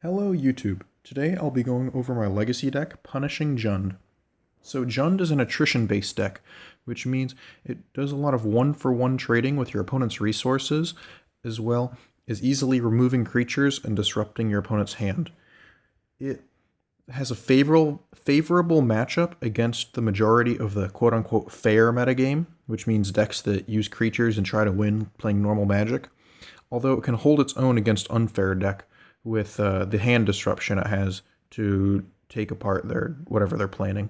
Hello YouTube. Today I'll be going over my legacy deck, Punishing Jund. So Jund is an attrition-based deck, which means it does a lot of one-for-one trading with your opponent's resources, as well as easily removing creatures and disrupting your opponent's hand. It has a favorable matchup against the majority of the quote-unquote fair metagame, which means decks that use creatures and try to win playing normal Magic, although it can hold its own against unfair deck with the hand disruption it has to take apart whatever they're planning.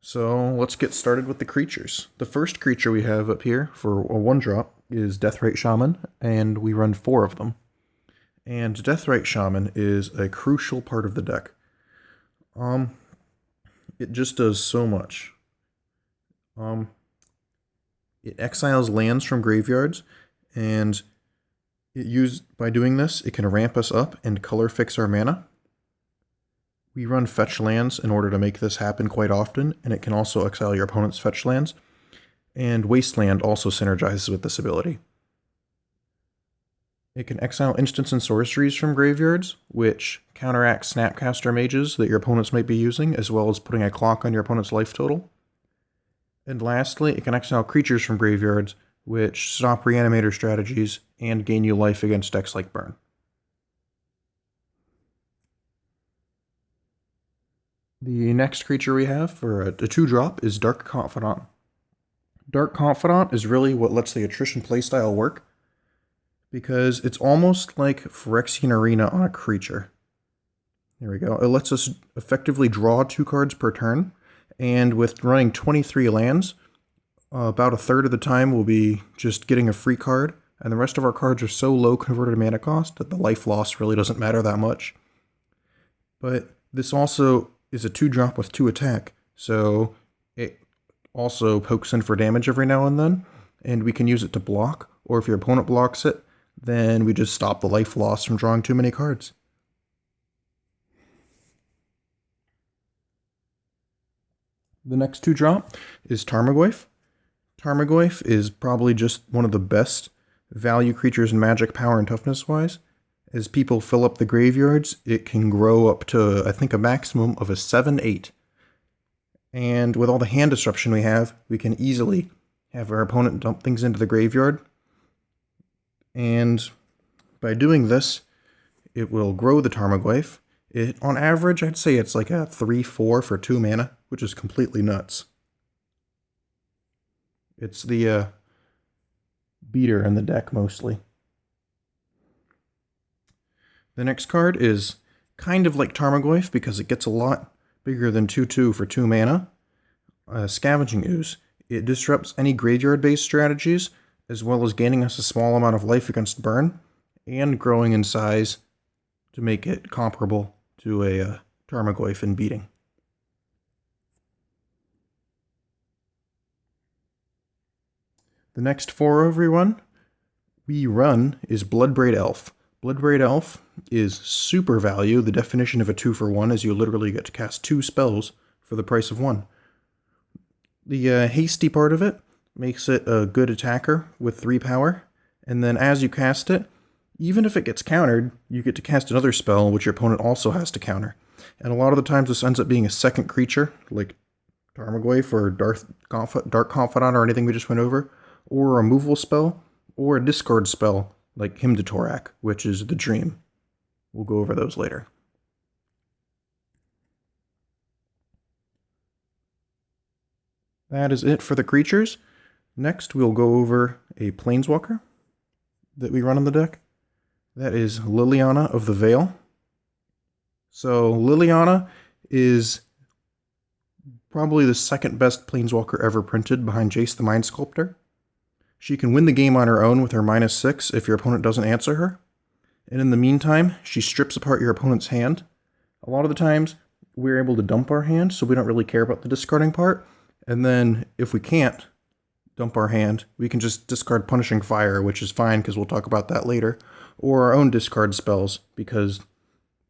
So let's get started with the creatures. The first creature we have up here for a 1-drop is Deathrite Shaman, and we run 4 of them. And Deathrite Shaman is a crucial part of the deck. It just does so much. It exiles lands from graveyards, and by doing this, it can ramp us up and color fix our mana. We run fetch lands in order to make this happen quite often, and it can also exile your opponent's fetch lands. And Wasteland also synergizes with this ability. It can exile instants and sorceries from graveyards, which counteract Snapcaster mages that your opponents might be using, as well as putting a clock on your opponent's life total. And lastly, it can exile creatures from graveyards, which stop reanimator strategies and gain you life against decks like Burn. The next creature we have for a 2-drop is Dark Confidant. Dark Confidant is really what lets the attrition playstyle work, because it's almost like Phyrexian Arena on a creature. There we go. It lets us effectively draw 2 cards per turn, and with running 23 lands, about a third of the time we'll be just getting a free card, and the rest of our cards are so low converted mana cost that the life loss really doesn't matter that much. But this also is a 2-drop with 2 attack, so it also pokes in for damage every now and then, and we can use it to block, or if your opponent blocks it, then we just stop the life loss from drawing too many cards. The next 2-drop is Tarmogoyf. Tarmogoyf is probably just one of the best value creatures in Magic power and toughness wise. As people fill up the graveyards, it can grow up to, I think, a maximum of a 7/8. And with all the hand disruption we have, we can easily have our opponent dump things into the graveyard. And by doing this, it will grow the Tarmogoyf. On average, I'd say it's like a 3/4 for 2 mana, which is completely nuts. It's the beater in the deck, mostly. The next card is kind of like Tarmogoyf because it gets a lot bigger than 2/2 for 2 mana. Scavenging Ooze. It disrupts any graveyard-based strategies, as well as gaining us a small amount of life against Burn, and growing in size to make it comparable to a Tarmogoyf in beating. The next 4 we run is Bloodbraid Elf. Bloodbraid Elf is super value. The definition of a 2-for-1 is you literally get to cast 2 spells for the price of 1. The hasty part of it makes it a good attacker with 3 power, and then as you cast it, even if it gets countered, you get to cast another spell which your opponent also has to counter. And a lot of the times this ends up being a second creature, like Tarmogoyf or Dark Confidant or anything we just went over, or a removal spell, or a discard spell like Hymn to Tourach, which is the Dream. We'll go over those later. That is it for the creatures. Next, we'll go over a Planeswalker that we run on the deck. That is Liliana of the Veil. So Liliana is probably the second best Planeswalker ever printed behind Jace the Mind Sculptor. She can win the game on her own with her -6 if your opponent doesn't answer her. And in the meantime, she strips apart your opponent's hand. A lot of the times, we're able to dump our hand, so we don't really care about the discarding part. And then, if we can't dump our hand, we can just discard Punishing Fire, which is fine because we'll talk about that later. Or our own discard spells, because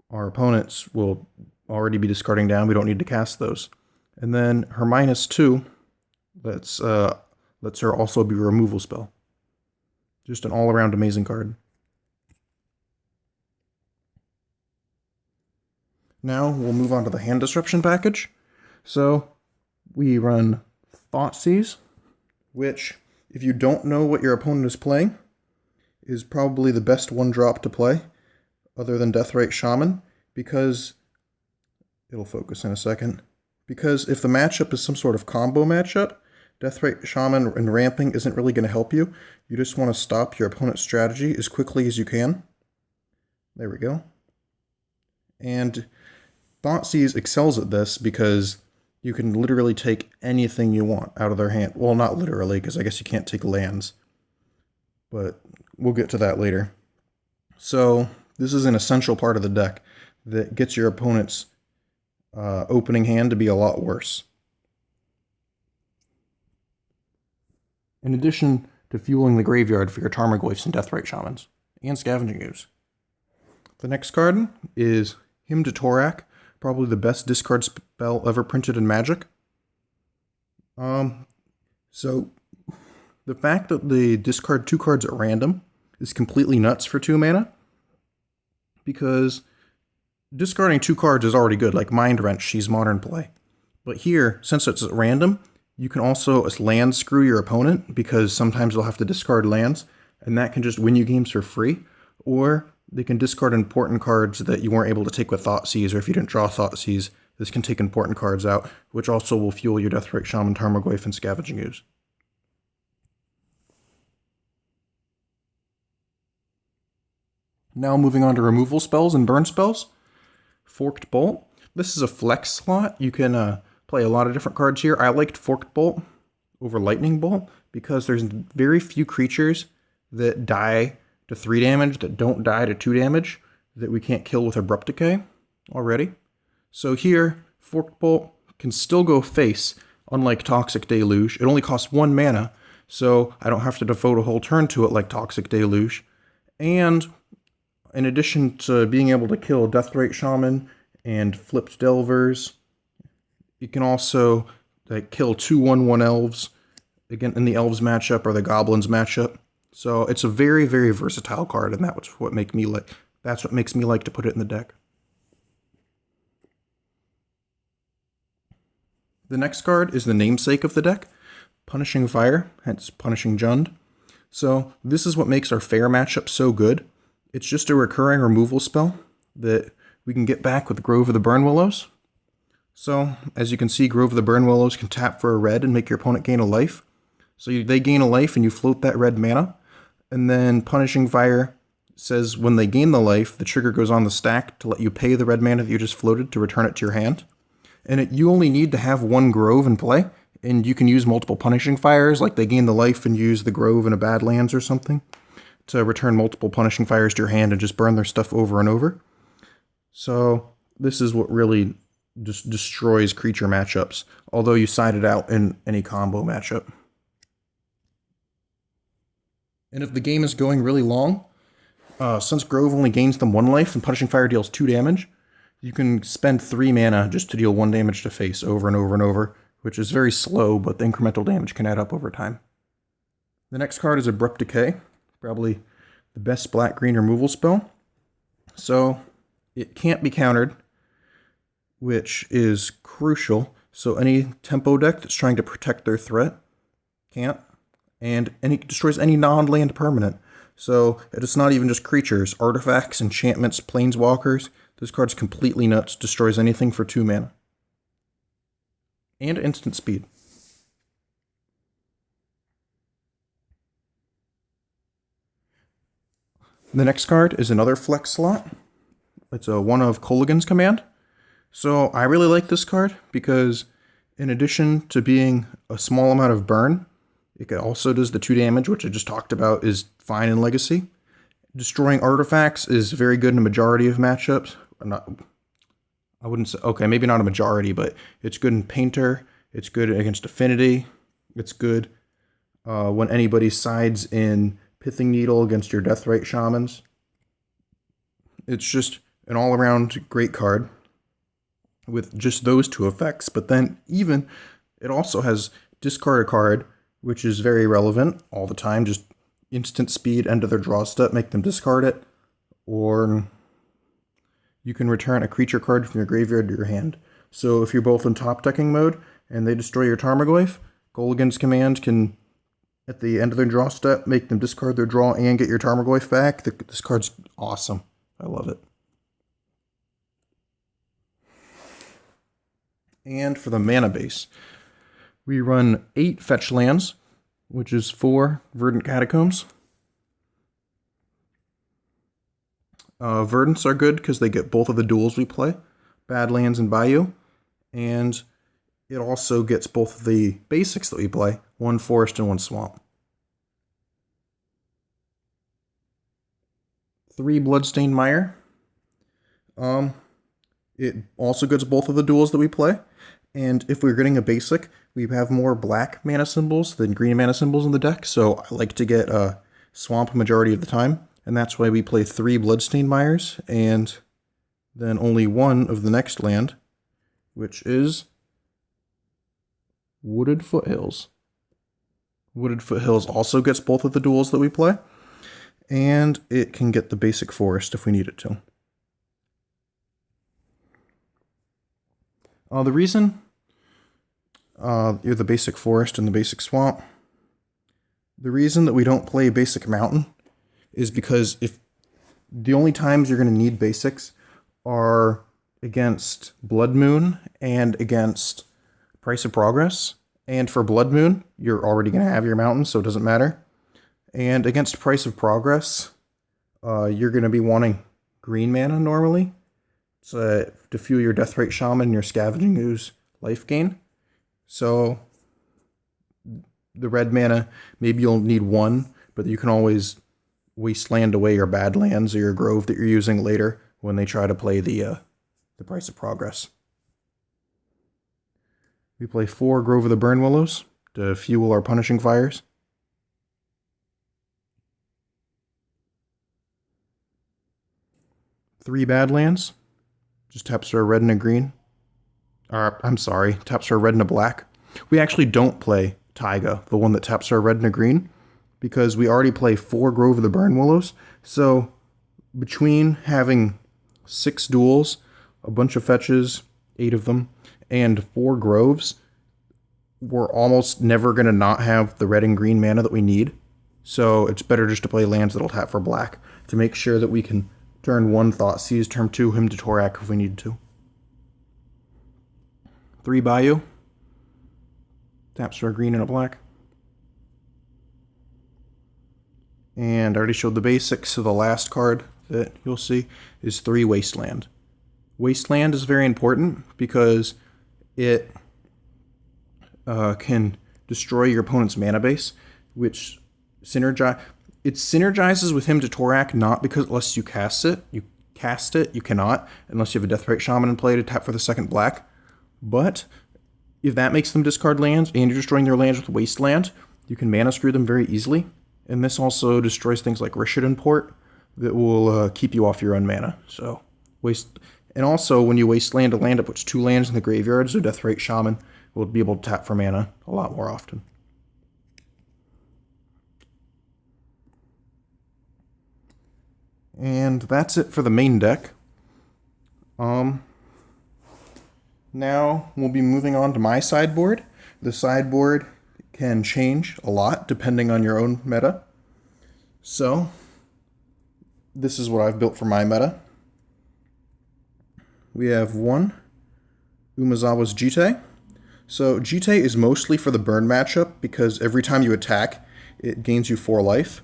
our opponents will already be discarding down. We don't need to cast those. And then her -2, lets her also be a removal spell. Just an all-around amazing card. Now we'll move on to the hand disruption package. So we run Thoughtseize, which, if you don't know what your opponent is playing, is probably the best one drop to play, other than Deathrite Shaman, because it'll focus in a second. Because if the matchup is some sort of combo matchup, Deathrite Shaman and ramping isn't really going to help you. You just want to stop your opponent's strategy as quickly as you can. There we go. And Thoughtseize excels at this because you can literally take anything you want out of their hand. Well, not literally, because I guess you can't take lands. But we'll get to that later. So this is an essential part of the deck that gets your opponent's opening hand to be a lot worse. In addition to fueling the graveyard for your Tarmogoyfs and Deathrite Shamans, and Scavenging Ooze. The next card is Hymn to Tourach, probably the best discard spell ever printed in Magic. So the fact that they discard 2 cards at random is completely nuts for 2 mana, because discarding 2 cards is already good, like Mind Wrench, she's modern play. But here, since it's at random, you can also land screw your opponent, because sometimes they'll have to discard lands, and that can just win you games for free. Or they can discard important cards that you weren't able to take with Thoughtseize, or if you didn't draw Thoughtseize, this can take important cards out, which also will fuel your Deathrite Shaman, Tarmogoyf, and Scavenging Ooze. Now moving on to removal spells and burn spells. Forked Bolt. This is a flex slot. You can play a lot of different cards here. I liked Forked Bolt over Lightning Bolt because there's very few creatures that die to 3 damage that don't die to 2 damage that we can't kill with Abrupt Decay already. So here, Forked Bolt can still go face, unlike Toxic Deluge. It only costs 1 mana, so I don't have to devote a whole turn to it like Toxic Deluge. And in addition to being able to kill Deathrite Shaman and flipped Delvers, you can also kill 2/1/1 elves, again in the elves matchup or the goblins matchup. So it's a very, very versatile card, and that's what makes me like to put it in the deck. The next card is the namesake of the deck, Punishing Fire, hence Punishing Jund. So this is what makes our fair matchup so good. It's just a recurring removal spell that we can get back with Grove of the Burnwillows. So, as you can see, Grove of the Burnwillows can tap for a red and make your opponent gain a life. So they gain a life and you float that red mana. And then Punishing Fire says when they gain the life, the trigger goes on the stack to let you pay the red mana that you just floated to return it to your hand. And you only need to have 1 Grove in play, and you can use multiple Punishing Fires, like they gain the life and use the Grove in a Badlands or something, to return multiple Punishing Fires to your hand and just burn their stuff over and over. So this is what really just destroys creature matchups, although you side it out in any combo matchup. And if the game is going really long, since Grove only gains them 1 life and Punishing Fire deals 2 damage, you can spend 3 mana just to deal 1 damage to face over and over and over, which is very slow, but the incremental damage can add up over time. The next card is Abrupt Decay, probably the best black-green removal spell. So it can't be countered, which is crucial. So any tempo deck that's trying to protect their threat can't. And it destroys any non-land permanent. So it's not even just creatures, artifacts, enchantments, planeswalkers. This card's completely nuts, destroys anything for 2 mana. And instant speed. The next card is another flex slot. It's one of Kolaghan's command. So I really like this card because in addition to being a small amount of burn, it also does the 2 damage, which I just talked about is fine in Legacy. Destroying artifacts is very good in a majority of matchups. I wouldn't say, okay, maybe not a majority, but it's good in Painter. It's good against Affinity. It's good when anybody sides in Pithing Needle against your Deathrite Shamans. It's just an all-around great card with just those 2 effects. But then even, it also has discard a card, which is very relevant all the time. Just instant speed, end of their draw step, make them discard it. Or you can return a creature card from your graveyard to your hand. So if you're both in top decking mode and they destroy your Tarmogoyf, Kolaghan's command can, at the end of their draw step, make them discard their draw and get your Tarmogoyf back. This card's awesome. I love it. And for the mana base, we run 8 fetch lands, which is 4 Verdant Catacombs. Verdants are good because they get both of the duals we play, Badlands and Bayou, and it also gets both of the basics that we play, 1 forest and 1 swamp. 3 Bloodstained Mire. It also gets both of the duals that we play, and if we're getting a basic, we have more black mana symbols than green mana symbols in the deck, so I like to get a swamp majority of the time. And that's why we play 3 Bloodstained Mires, and then only 1 of the next land, which is Wooded Foothills. Wooded Foothills also gets both of the duals that we play, and it can get the basic forest if we need it to. The reason you're the basic forest and the basic swamp, the reason that we don't play basic mountain is because if the only times you're going to need basics are against Blood Moon and against Price of Progress. And for Blood Moon, you're already going to have your mountains, so it doesn't matter. And against Price of Progress, you're going to be wanting green mana normally to fuel your Deathrite Shaman and your Scavenging Ooze life gain. So the red mana, maybe you'll need 1, but you can always Wasteland away your Badlands or your Grove that you're using later when they try to play the Price of Progress. We play 4 Grove of the Burnwillows to fuel our Punishing Fires. 3 Badlands. Just taps for a red and a green. Taps for a red and a black. We actually don't play Taiga, the one that taps for a red and a green, because we already play 4 Grove of the Burnwillows. So between having 6 duels, a bunch of fetches, 8 of them, and 4 Groves, we're almost never going to not have the red and green mana that we need. So it's better just to play lands that'll tap for black to make sure that we can turn 1 Thoughtseize, turn 2 him to Tourach if we need to. 3 Bayou. Taps for a green and a black. And I already showed the basics, so the last card that you'll see is 3 Wasteland. Wasteland is very important because it can destroy your opponent's mana base, which synergizes with him to Tourach, not because unless you cast it. You cannot, unless you have a Deathrite Shaman in play to tap for the second black. But if that makes them discard lands, and you're destroying their lands with Wasteland, you can mana screw them very easily. And this also destroys things like Rishadan Port that will keep you off your own mana. So and also, when you Wasteland a land, it puts 2 lands in the graveyard, so Deathrite Shaman will be able to tap for mana a lot more often. And that's it for the main deck. Now we'll be moving on to my sideboard. The sideboard can change a lot depending on your own meta. So this is what I've built for my meta. We have 1 Umezawa's Jitte. So Jitte is mostly for the burn matchup because every time you attack, it gains you 4 life.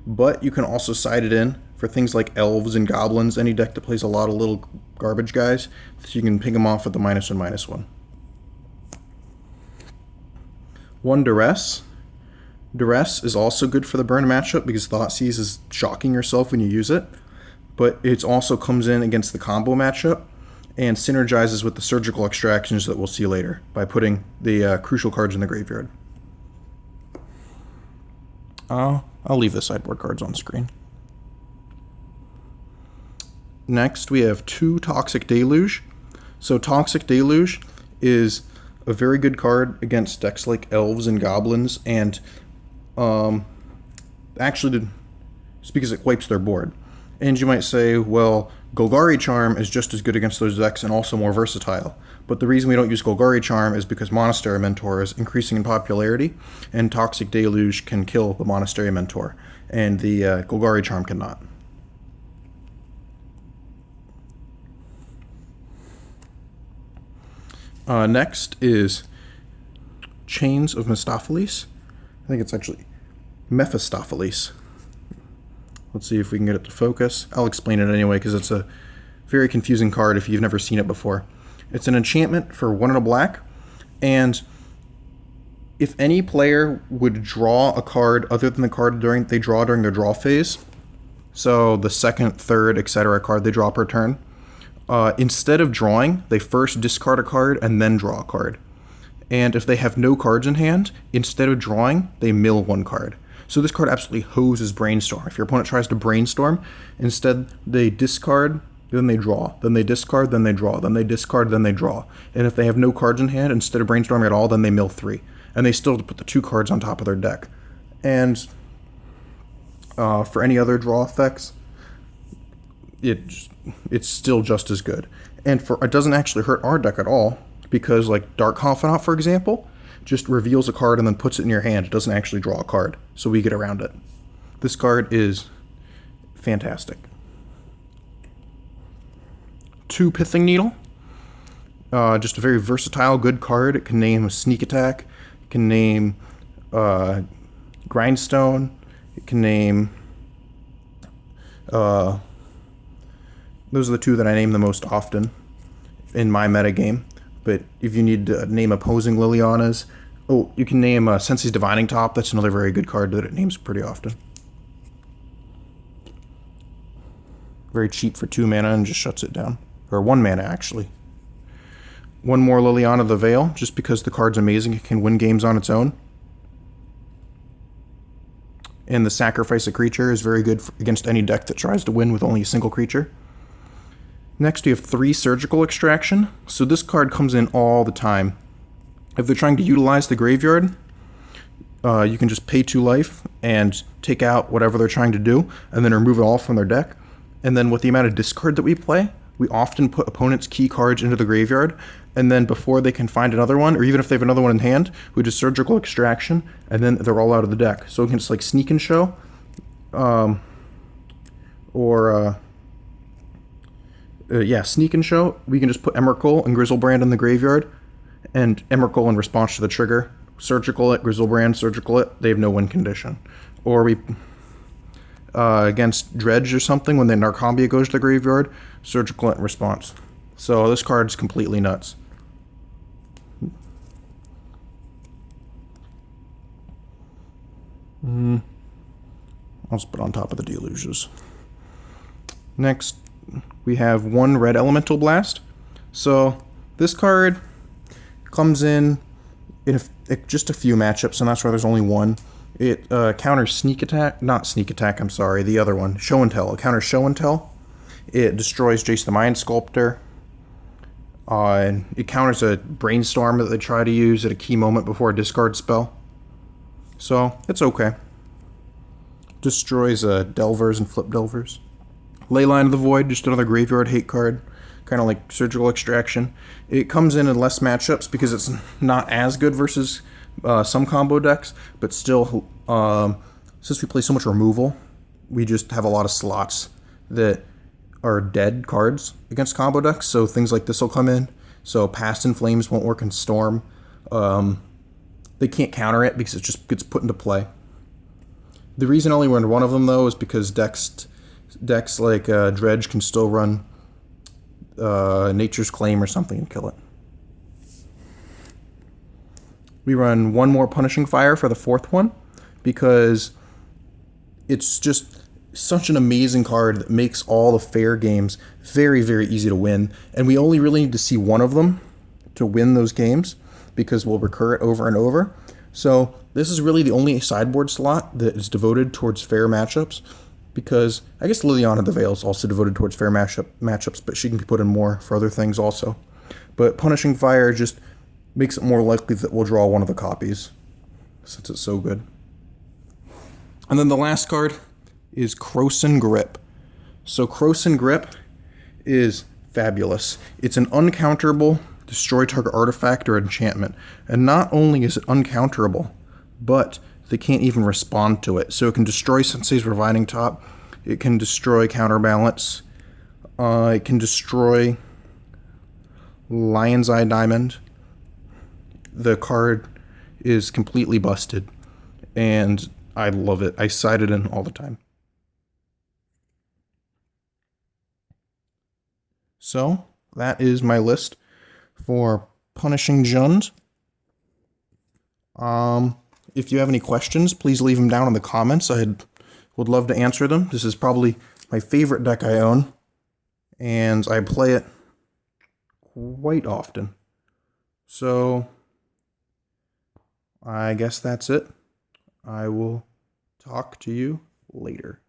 But you can also side it in for things like elves and goblins, any deck that plays a lot of little garbage guys, so you can ping them off with the -1/-1. 1 Duress. Duress is also good for the burn matchup because Thoughtseize is shocking yourself when you use it, but it also comes in against the combo matchup and synergizes with the surgical extractions that we'll see later by putting the crucial cards in the graveyard. I'll leave the sideboard cards on screen. Next, we have 2 Toxic Deluge. So Toxic Deluge is a very good card against decks like elves and goblins, and actually, it's because it wipes their board. And you might say, well, Golgari Charm is just as good against those decks and also more versatile. But the reason we don't use Golgari Charm is because Monastery Mentor is increasing in popularity, and Toxic Deluge can kill the Monastery Mentor, and the Golgari Charm cannot. Next is Chains of Mephistopheles. I think it's actually Mephistopheles. Let's see if we can get it to focus. I'll explain it anyway because it's a very confusing card if you've never seen it before. It's an enchantment for 1 and a black, and if any player would draw a card other than the card they draw during their draw phase, so the second, third, etc. card they draw per turn, instead of drawing, they first discard a card and then draw a card. And if they have no cards in hand, instead of drawing, they mill 1 card. So this card absolutely hoses Brainstorm. If your opponent tries to Brainstorm, instead they discard, then they draw, then they discard, then they draw, then they discard, then they draw. And if they have no cards in hand, instead of Brainstorming at all, then they mill 3. And they still have to put the 2 cards on top of their deck. And for any other draw effects, it's still just as good. And it doesn't actually hurt our deck at all, because like Dark Confidant, for example, just reveals a card and then puts it in your hand. It doesn't actually draw a card, so we get around it. This card is fantastic. 2 Pithing Needle. Just a very versatile, good card. It can name a Sneak Attack. It can name Grindstone. It can name... those are the 2 that I name the most often in my metagame. But if you need to name opposing Lilianas, you can name Sensei's Divining Top. That's another very good card that it names pretty often. Very cheap for 2 mana and just shuts it down. Or 1 mana, actually. 1 more Liliana the Veil, just because the card's amazing. It can win games on its own. And the Sacrifice a Creature is very good against any deck that tries to win with only a single creature. Next, we have 3 Surgical Extraction. So this card comes in all the time. If they're trying to utilize the graveyard, you can just pay 2 life and take out whatever they're trying to do, and then remove it all from their deck. And then with the amount of discard that we play, we often put opponents' key cards into the graveyard, and then before they can find another one, or even if they have another one in hand, we just Surgical Extraction, and then they're all out of the deck. So we can just like Sneak and Show, Sneak and Show. We can just put Emrakul and Grizzlebrand in the graveyard, and Emrakul in response to the trigger. Surgical it, Grizzlebrand, Surgical it, they have no win condition. Or we, against Dredge or something, when the Narcombia goes to the graveyard, Surgical it in response. So this card's completely nuts. I'll just put on top of the Deluges. Next, we have 1 Red Elemental Blast. So this card comes in just a few matchups, and that's why there's only 1. It counters Sneak Attack, not Sneak Attack, I'm sorry, the other one, Show and Tell. It counters Show and Tell. It destroys Jace the Mind Sculptor. And it counters a Brainstorm that they try to use at a key moment before a discard spell. So it's okay. Destroys Delvers and Flip Delvers. Leyline of the Void, just another graveyard hate card, kind of like Surgical Extraction. It comes in less matchups because it's not as good versus some combo decks, but still, since we play so much removal, we just have a lot of slots that are dead cards against combo decks, so things like this will come in. So Past in Flames won't work in Storm. They can't counter it because it just gets put into play. The reason I only run 1 of them, though, is because decks like Dredge can still run Nature's Claim or something and kill it. We run 1 more Punishing Fire for the 4th one, because it's just such an amazing card that makes all the fair games very, very easy to win. And we only really need to see 1 of them to win those games, because we'll recur it over and over. So this is really the only sideboard slot that is devoted towards fair matchups, because I guess Liliana the Veil is also devoted towards fair matchups, but she can be put in more for other things also. But Punishing Fire just makes it more likely that we'll draw 1 of the copies, since it's so good. And then the last card is Krosan Grip. So Krosan Grip is fabulous. It's an uncounterable destroy target artifact or enchantment. And not only is it uncounterable, but they can't even respond to it. So it can destroy Sensei's Reviving Top. It can destroy Counterbalance. It can destroy Lion's Eye Diamond. The card is completely busted, and I love it. I side it in all the time. So, that is my list for Punishing Jund. If you have any questions, please leave them down in the comments. I would love to answer them. This is probably my favorite deck I own, and I play it quite often. So, I guess that's it. I will talk to you later.